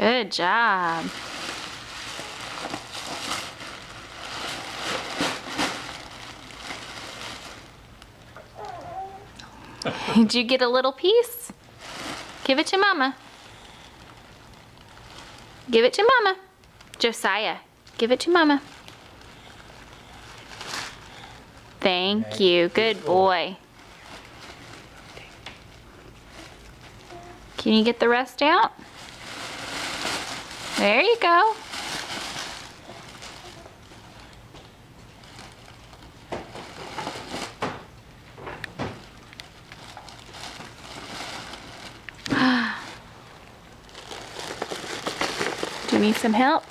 Good job. Did you get a little piece? Give it to Mama. Give it to Mama. Josiah, give it to Mama. Thank you. Good boy. Can you get the rest out? There you go. Do you need some help?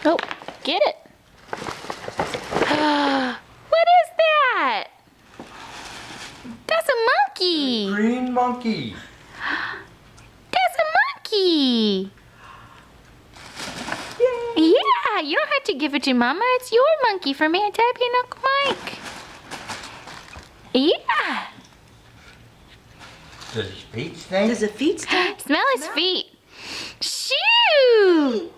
Oh, get it. What is that? That's a monkey. Green monkey. That's a monkey. Yay. Yeah, you don't have to give it to Mama. It's your monkey from Aunt Debbie and Uncle Mike. Yeah. Does his feet stink? Does the feet stink? Smell his feet. Shoo!